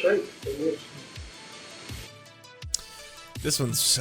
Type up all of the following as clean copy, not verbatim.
right. It is. This one's,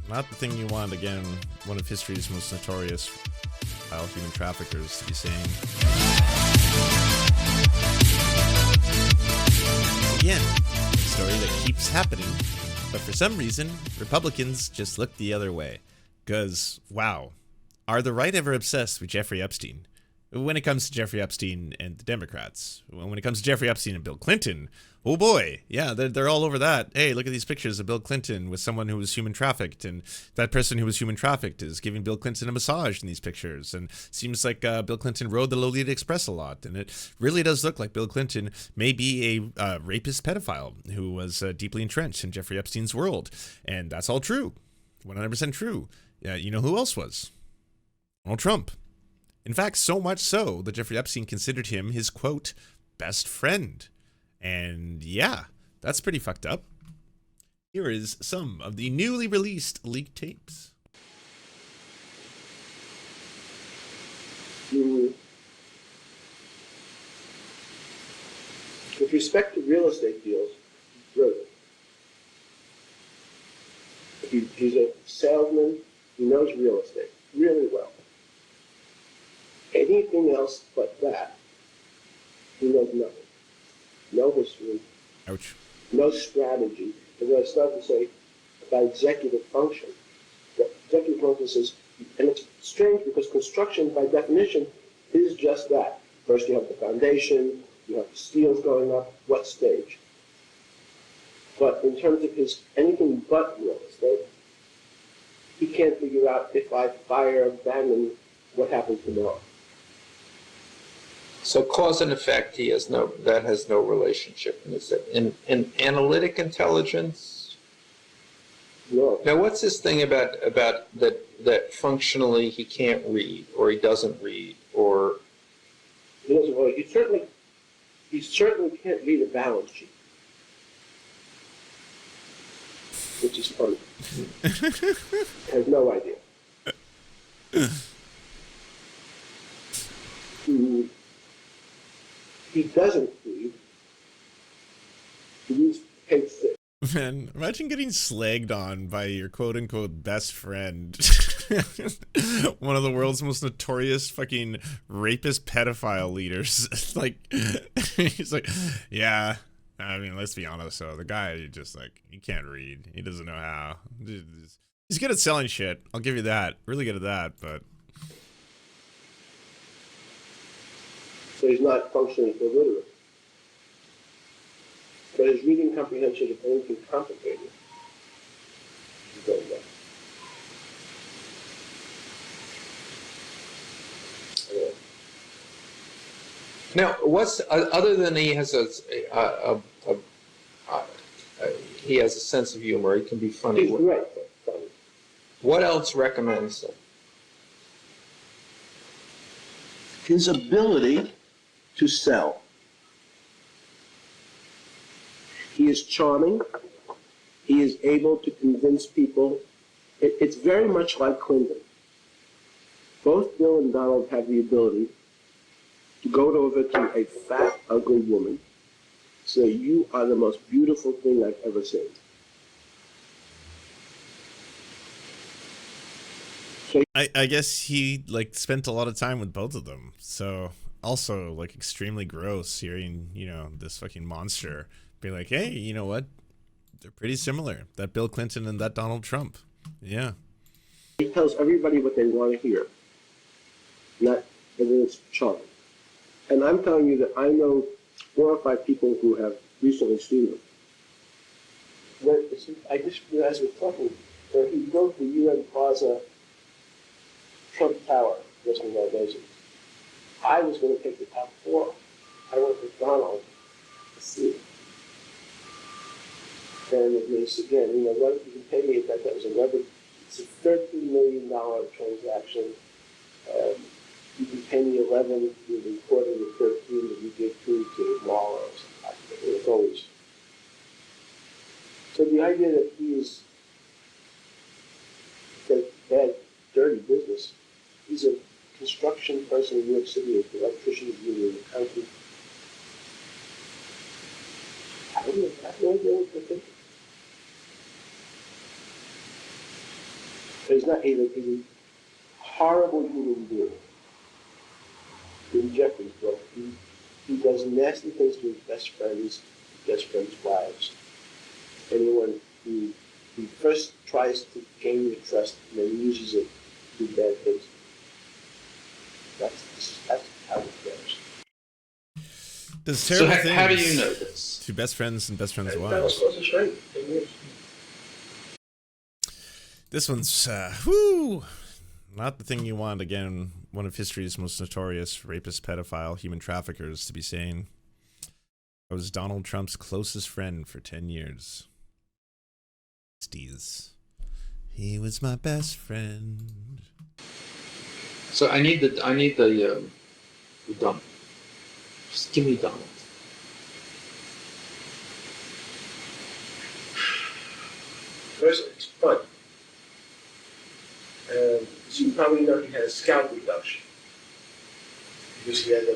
not the thing you want. Again, one of history's most notorious human traffickers to be saying. Again, a story that keeps happening, but for some reason, Republicans just look the other way. Because, wow, are the right ever obsessed with Jeffrey Epstein? When it comes to Jeffrey Epstein and the Democrats, when it comes to Jeffrey Epstein and Bill Clinton, oh boy, yeah, they're all over that. Hey, look at these pictures of Bill Clinton with someone who was human trafficked, and that person who was human trafficked is giving Bill Clinton a massage in these pictures, and seems like Bill Clinton rode the Lolita Express a lot, and it really does look like Bill Clinton may be a rapist pedophile who was deeply entrenched in Jeffrey Epstein's world, and that's all true, 100% true. Yeah, you know who else was? Donald Trump. In fact, so much so that Jeffrey Epstein considered him his, quote, best friend. And yeah, that's pretty fucked up. Here is some of the newly released leaked tapes. With respect to real estate deals, brilliant. He's a salesman. He knows real estate really well. Anything else but that, he knows nothing. No history. Ouch. No strategy. As I started to say about executive function, the executive function says, and it's strange because construction by definition is just that. First you have the foundation, you have the steels going up, what stage? But in terms of his anything but real estate, he can't figure out if I fire Bannon, what happens tomorrow. So cause and effect, that has no relationship. In analytic intelligence? No. Now what's this thing about that functionally he can't read, or he doesn't read, or He doesn't really. He certainly can't read a balance sheet, which is funny. Has no idea. He doesn't read. He reads page 6. Man, imagine getting slagged on by your quote-unquote best friend. One of the world's most notorious fucking rapist pedophile leaders. Like, he's like, yeah, I mean, let's be honest, so the guy just like, he can't read. He doesn't know how. He's good at selling shit. I'll give you that. Really good at that, but... So he's not functionally illiterate. But his reading comprehension of anything complicated is very well. now what's other than he has he has a sense of humor. He can be funny. He's great, but funny. What else recommends him? His ability to sell. He is charming. He is able to convince people. It's very much like Clinton. Both Bill and Donald have the ability to go over to a fat, ugly woman, say, you are the most beautiful thing I've ever seen. I guess he like spent a lot of time with both of them, so also like extremely gross hearing, you know, this fucking monster be like, hey, you know what, they're pretty similar, that Bill Clinton and that Donald Trump. Yeah, he tells everybody what they want to hear, not everyone's charming. And I'm telling you that I know 4 or 5 people who have recently seen him. I just realized we're talking where he built the UN Plaza Trump Tower, listening to our visions. I was going to take the top 4. I went with Donald to see it. And it was, again, you know, what you can pay me if that was it's a $13 million transaction. You can pay me 11, you reported the 13 that you give 2 to the mall or something. It was always. So the idea that he is bad, dirty business. He's a construction person in New York City, the electrician union in the country. I have no idea what they're thinking. But he's a horrible human being. In Jeffrey's book, he does nasty things to his best friends' wives. Anyone who first tries to gain your trust and then uses it to do bad things. That's how it goes. Does terrible So how do things you know this? to best friends and best friends' That was wives. closest friend. 10 years. This one's, not the thing you want. Again, one of history's most notorious rapist, pedophile, human traffickers to be saying, I was Donald Trump's closest friend for 10 years. He was my best friend. So I need the Donald. Just give me Donald. First, it's fun. So you probably know he had a scalp reduction. Because he had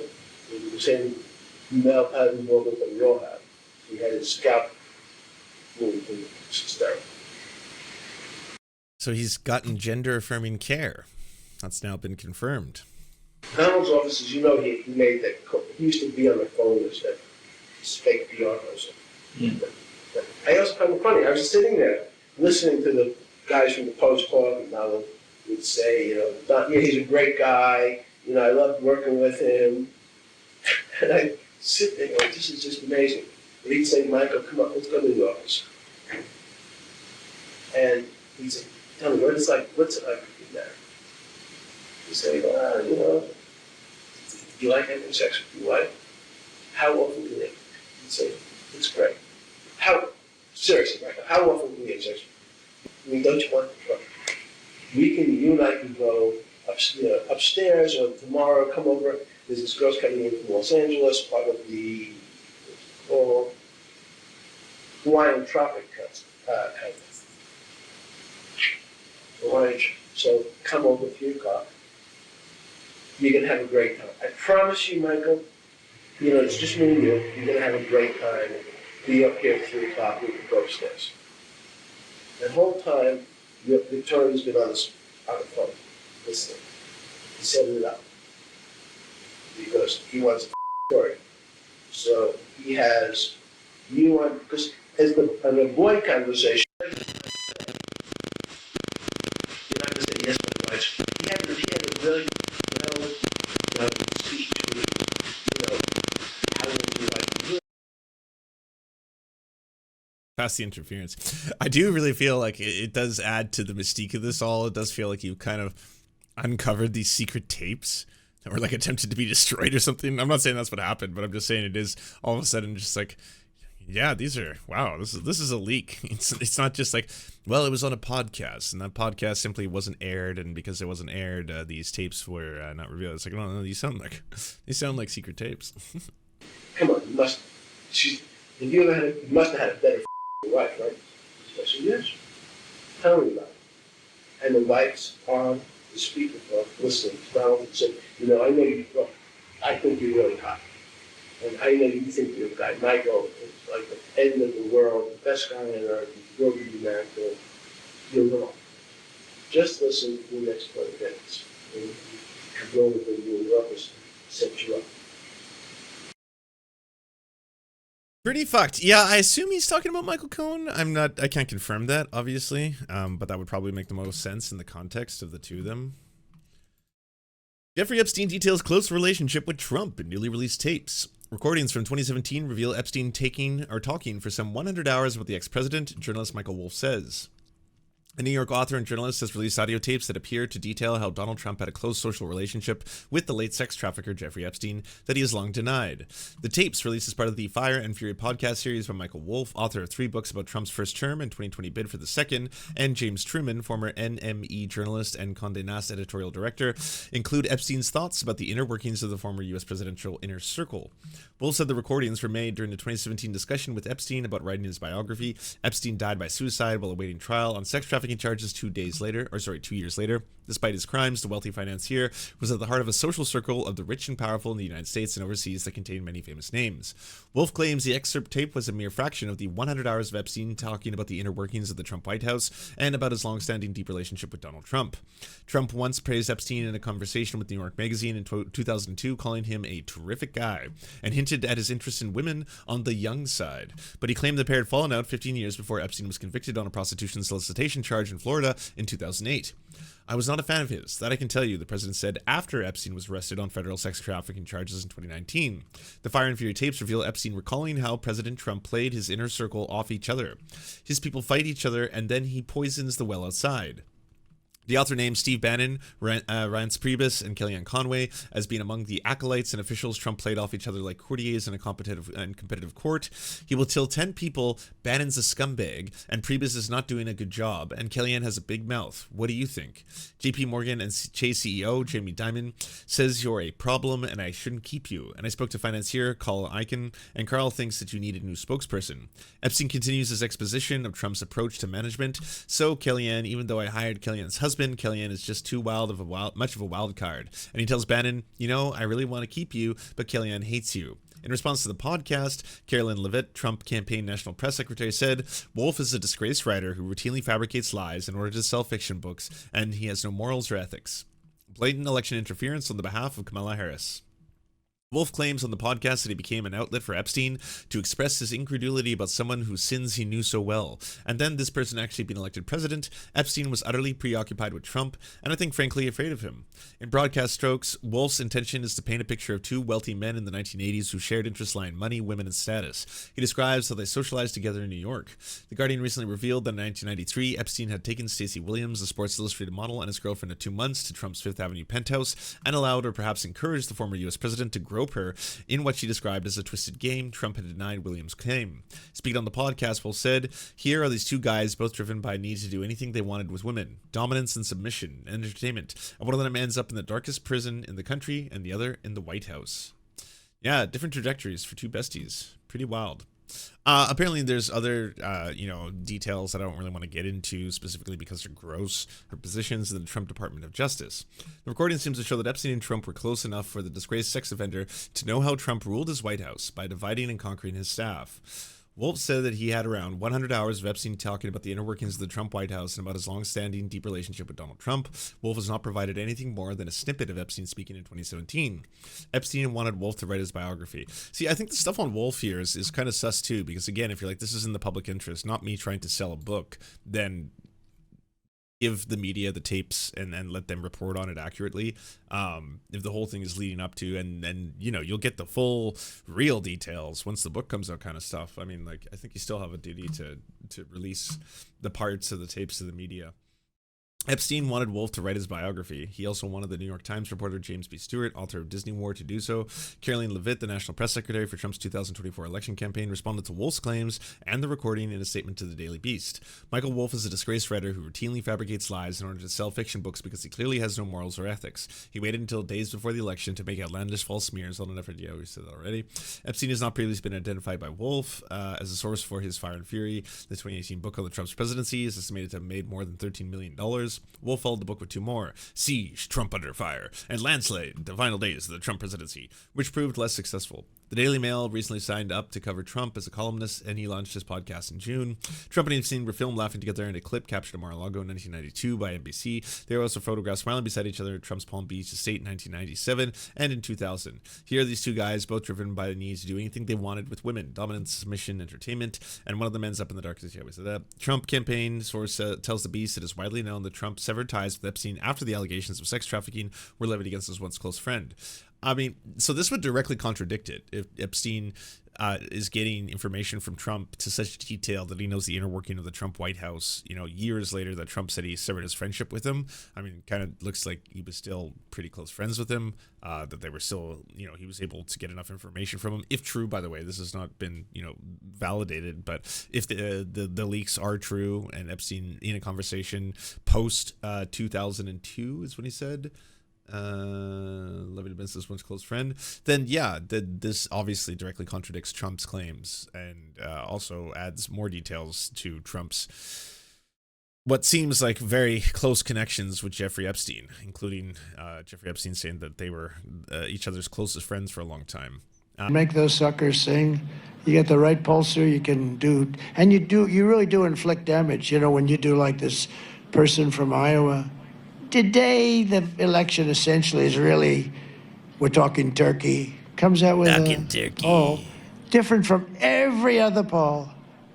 the same male pattern movement that we all have. He had his scalp moved, and it's hysterical. So he's gotten gender-affirming care. That's now been confirmed. Donald's office, as you know, he made that. He used to be on the phone as that fake PR person. But I also found it funny. I was sitting there listening to the guys from the Post talk, and Donald would say, he's a great guy. I loved working with him. And I sit there going, this is just amazing. And he'd say, Michael, come on, let's go to the office. And he'd say, tell me, what's it like in there? He'd say, do you like having sex with your wife? How often do they? He'd say, it's great. Seriously, Michael, how often do you have sex? I mean, don't you want to go? You and I can go upstairs, or tomorrow come over. There's this girl's coming in from Los Angeles, part of the Hawaiian Tropic kind of Hawaiian. So come over at 3 o'clock. You're going to have a great time. I promise you, Michael, it's just me and you. You're going to have a great time. Be up here at 3 o'clock. We can go upstairs. The whole time, Victoria's been on the phone listening. He set it up because he wants a story. So he has you on, because as an avoid conversation, you're not going to say yes, but no. He had a really well speech with, how would you like to do it? Past the interference. I do really feel like it does add to the mystique of this all. It does feel like you kind of uncovered these secret tapes that were like attempted to be destroyed or something. I'm not saying that's what happened, but I'm just saying it is all of a sudden just like, yeah, this is a leak. It's not just like, well, it was on a podcast and that podcast simply wasn't aired, and because it wasn't aired, these tapes were not revealed. It's like, no, these sound like secret tapes. Come on, you must have had a better wife, right? I said, yes. Tell me about it. And the wife's on the speakerphone listening to Donald and said, I think you're really hot. And I know you think you're a guy. Michael is like the end of the world, the best guy on earth. You will be married to him. You're wrong. Just listen to the next 20 minutes. And you can go with you in the office, set you up. Pretty fucked. Yeah, I assume he's talking about Michael Cohen. I can't confirm that, obviously. But that would probably make the most sense in the context of the two of them. Jeffrey Epstein details close relationship with Trump in newly released tapes. Recordings from 2017 reveal Epstein talking for some 100 hours with the ex-president, journalist Michael Wolff says. A New York author and journalist has released audio tapes that appear to detail how Donald Trump had a close social relationship with the late sex trafficker Jeffrey Epstein that he has long denied. The tapes, released as part of the Fire and Fury podcast series by Michael Wolff, author of 3 books about Trump's first term and 2020 bid for the second, and James Truman, former NME journalist and Condé Nast editorial director, include Epstein's thoughts about the inner workings of the former U.S. presidential inner circle. Wolff said the recordings were made during the 2017 discussion with Epstein about writing his biography. Epstein died by suicide while awaiting trial on sex trafficking trafficking charges 2 years later. Despite his crimes, the wealthy financier was at the heart of a social circle of the rich and powerful in the United States and overseas that contained many famous names. Wolf claims the excerpt tape was a mere fraction of the 100 hours of Epstein talking about the inner workings of the Trump White House and about his long-standing deep relationship with Donald Trump. Trump once praised Epstein in a conversation with New York Magazine in 2002, calling him a terrific guy, and hinted at his interest in women on the young side. But he claimed the pair had fallen out 15 years before Epstein was convicted on a prostitution solicitation charge in Florida in 2008. I was not a fan of his, that I can tell you, the president said after Epstein was arrested on federal sex trafficking charges in 2019. The Fire and Fury tapes reveal Epstein recalling how President Trump played his inner circle off each other. His people fight each other, and then he poisons the well outside. The author named Steve Bannon, Reince Priebus, and Kellyanne Conway as being among the acolytes and officials Trump played off each other like courtiers in a competitive court. He will tell 10 people Bannon's a scumbag and Priebus is not doing a good job, and Kellyanne has a big mouth. What do you think? JP Morgan and Chase CEO Jamie Dimon says you're a problem and I shouldn't keep you. And I spoke to financier Carl Icahn, and Carl thinks that you need a new spokesperson. Epstein continues his exposition of Trump's approach to management. So Kellyanne, even though I hired Kellyanne's husband, Kellyanne is just too much of a wild card. And he tells Bannon, I really want to keep you, but Kellyanne hates you. In response to the podcast, Carolyn Levitt, Trump campaign national press secretary, said, Wolf is a disgraced writer who routinely fabricates lies in order to sell fiction books, and he has no morals or ethics. Blatant election interference on the behalf of Kamala Harris. Wolf claims on the podcast that he became an outlet for Epstein to express his incredulity about someone whose sins he knew so well. And then this person actually being elected president, Epstein was utterly preoccupied with Trump, and I think frankly afraid of him. In broadcast strokes, Wolf's intention is to paint a picture of two wealthy men in the 1980s who shared interests lying money, women, and status. He describes how they socialized together in New York. The Guardian recently revealed that in 1993, Epstein had taken Stacey Williams, the Sports Illustrated model, and his girlfriend of 2 months to Trump's Fifth Avenue penthouse, and allowed or perhaps encouraged the former U.S. president to grope her in what she described as a twisted game Trump had denied Williams' claim. Speaking on the podcast, Wolf said, here are these two guys, both driven by a need to do anything they wanted with women, dominance and submission, and entertainment, and one of them ends up in the darkest prison in the country, and the other in the White House. Yeah, different trajectories for two besties. Pretty wild. Apparently there's other, details that I don't really want to get into specifically because they're gross, her positions in the Trump Department of Justice. The recording seems to show that Epstein and Trump were close enough for the disgraced sex offender to know how Trump ruled his White House by dividing and conquering his staff. Wolf said that he had around 100 hours of Epstein talking about the inner workings of the Trump White House and about his long-standing deep relationship with Donald Trump. Wolf has not provided anything more than a snippet of Epstein speaking in 2017. Epstein wanted Wolf to write his biography. See, I think the stuff on Wolf here is kind of sus too, because again, if you're like, this is in the public interest, not me trying to sell a book, then give the media the tapes and let them report on it accurately. If the whole thing is leading up to, and you'll get the full real details once the book comes out kind of stuff. I mean, like, I think you still have a duty to release the parts of the tapes to the media. Epstein wanted Wolf to write his biography. He also wanted the New York Times reporter James B. Stewart, author of Disney War, to do so. Caroline Levitt, the national press secretary for Trump's 2024 election campaign, responded to Wolf's claims and the recording in a statement to the Daily Beast. Michael Wolf is a disgraced writer who routinely fabricates lies in order to sell fiction books because he clearly has no morals or ethics. He waited until days before the election to make outlandish false smears on an effort. Yeah, we said that already. Epstein has not previously been identified by Wolf as a source for his Fire and Fury. The 2018 book on the Trump's presidency is estimated to have made more than $13 million. Wolf followed the book with two more, Siege, Trump Under Fire, and Landslide, The Final Days of the Trump Presidency, which proved less successful. The Daily Mail recently signed up to cover Trump as a columnist, and he launched his podcast in June. Trump and Epstein were filmed laughing together in a clip captured at Mar-a-Lago in 1992 by NBC. They were also photographed smiling beside each other at Trump's Palm Beach estate in 1997 and in 2000. Here are these two guys, both driven by the need to do anything they wanted with women, dominance, submission, entertainment, and one of them ends up in the darkest. Yeah, we said that. Trump campaign source tells the Beast it is widely known that Trump severed ties with Epstein after the allegations of sex trafficking were levied against his once close friend. I mean, so this would directly contradict it if Epstein is getting information from Trump to such detail that he knows the inner working of the Trump White House, years later that Trump said he severed his friendship with him. I mean, kind of looks like he was still pretty close friends with him, that they were still, he was able to get enough information from him. If true, by the way, this has not been, validated, but if the leaks are true and Epstein in a conversation post 2002 is when he said, loving business once close friend, then yeah, this obviously directly contradicts Trump's claims and also adds more details to Trump's what seems like very close connections with Jeffrey Epstein, including Jeffrey Epstein saying that they were each other's closest friends for a long time. Make those suckers sing. You get the right pulser, you can do, and you really do inflict damage. You know, when you do like this person from Iowa. Today, the election essentially is really, we're talking Turkey, comes out with a poll different from every other poll,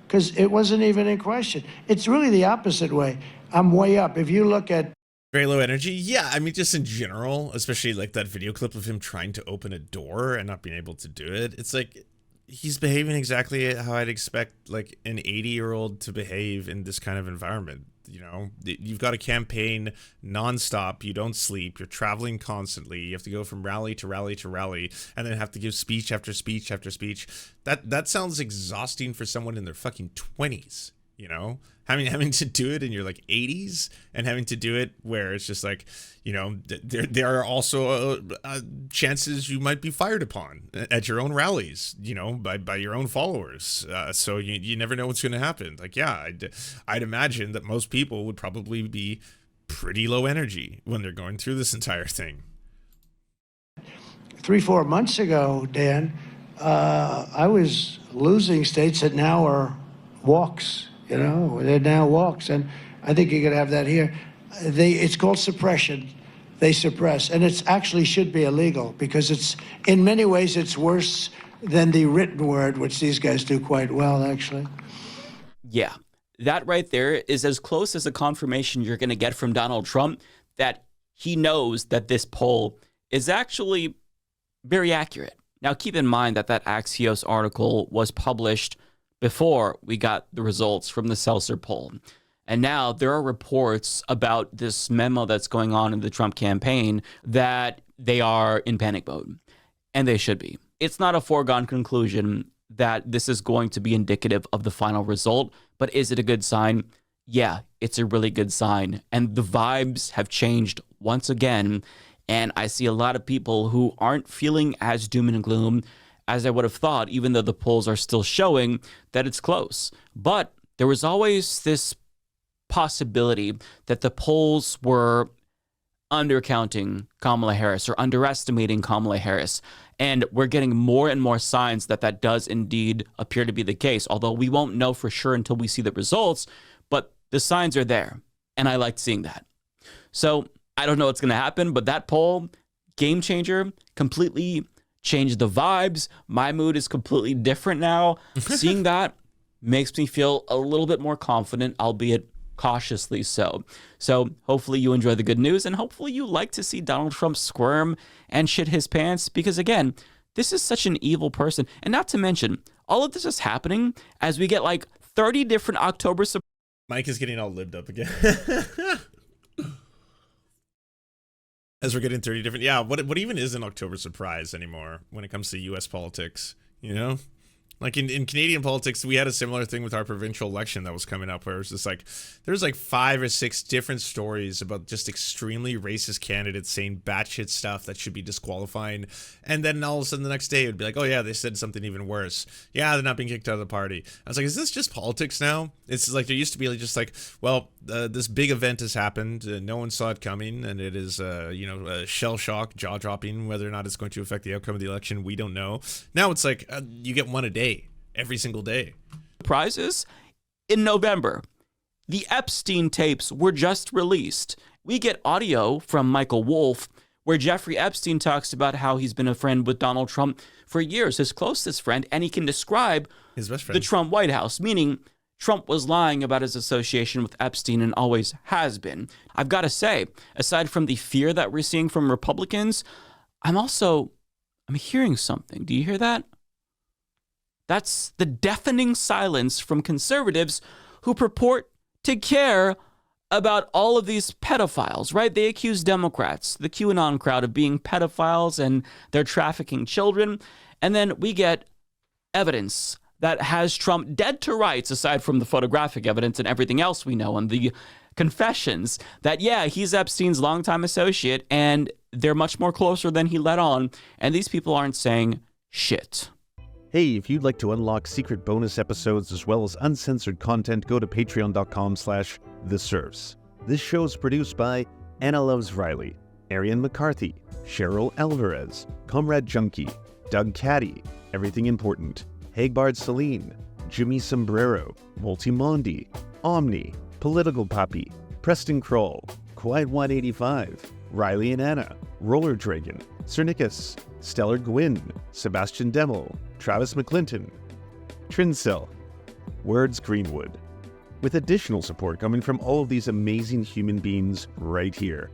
because it wasn't even in question. It's really the opposite way. I'm way up. If you look at very low energy. Yeah, I mean, just in general, especially like that video clip of him trying to open a door and not being able to do it. It's like he's behaving exactly how I'd expect like an 80-year-old to behave in this kind of environment. You know, you've got a campaign nonstop. You don't sleep. You're traveling constantly. You have to go from rally to rally to rally, and then have to give speech after speech after speech. That sounds exhausting for someone in their fucking 20s. You know, having to do it in your like 80s and having to do it where it's just like, you know, there are also chances you might be fired upon at your own rallies, you know, by your own followers. So you never know what's going to happen. Like, yeah, I'd imagine that most people would probably be pretty low energy when they're going through this entire thing. 3-4 months ago, Dan, I was losing states that now are walks. You know, they're now walks, and I think you could have that here. It's called suppression. They suppress, and it actually should be illegal because it's, in many ways, it's worse than the written word, which these guys do quite well, actually. Yeah, that right there is as close as a confirmation you're going to get from Donald Trump that he knows that this poll is actually very accurate. Now, keep in mind that Axios article was published before we got the results from the Seltzer poll. And now there are reports about this memo that's going on in the Trump campaign that they are in panic mode. And they should be. It's not a foregone conclusion that this is going to be indicative of the final result, but is it a good sign? Yeah, it's a really good sign. And the vibes have changed once again. And I see a lot of people who aren't feeling as doom and gloom as I would have thought, even though the polls are still showing that it's close. But there was always this possibility that the polls were undercounting Kamala Harris or underestimating Kamala Harris. And we're getting more and more signs that that does indeed appear to be the case, although we won't know for sure until we see the results. But the signs are there, and I liked seeing that. So I don't know what's going to happen, but that poll, game changer, completely changed the vibes. My mood is completely different now. Seeing that makes me feel a little bit more confident, albeit cautiously so. So hopefully you enjoy the good news, and hopefully you like to see Donald Trump squirm and shit his pants, because again, this is such an evil person. And not to mention, all of this is happening as we get like 30 different October. Mike is getting all lived up again. As we're getting 30 different, yeah, what even is an October surprise anymore when it comes to U.S. politics, you know? Like in Canadian politics, we had a similar thing with our provincial election that was coming up, where it was just like, there's like 5 or 6 different stories about just extremely racist candidates saying batshit stuff that should be disqualifying. And then all of a sudden the next day it would be like, oh yeah, they said something even worse. Yeah, they're not being kicked out of the party. I was like, is this just politics now? It's like there used to be like just like, well, this big event has happened. No one saw it coming. And it is, shell shock, jaw dropping. Whether or not it's going to affect the outcome of the election, we don't know. Now it's like you get one a day. Every single day. Prizes in November. The Epstein tapes were just released. We get audio from Michael Wolff where Jeffrey Epstein talks about how he's been a friend with Donald Trump for years, his closest friend, and he can describe his best friend. The Trump White House, meaning Trump was lying about his association with Epstein and always has been. I've got to say, aside from the fear that we're seeing from Republicans, I'm hearing something. Do you hear that? That's the deafening silence from conservatives who purport to care about all of these pedophiles, right? They accuse Democrats, the QAnon crowd, of being pedophiles and they're trafficking children. And then we get evidence that has Trump dead to rights, aside from the photographic evidence and everything else we know, and the confessions that, yeah, he's Epstein's longtime associate and they're much more closer than he let on. And these people aren't saying shit. Hey, if you'd like to unlock secret bonus episodes as well as uncensored content, go to patreon.com/The The Serfs. This show is produced by Anna Loves Riley, Arian McCarthy, Cheryl Alvarez, Comrade Junkie, Doug Caddy, Everything Important, Hagbard Celine, Jimmy Sombrero, Multimondi, Omni, Political Poppy, Preston Kroll, Quiet 185, Riley and Anna, Roller Dragon, Cernicus, Stellar Gwyn, Sebastian Demel, Travis McClinton, Trincell, Words Greenwood. With additional support coming from all of these amazing human beings right here.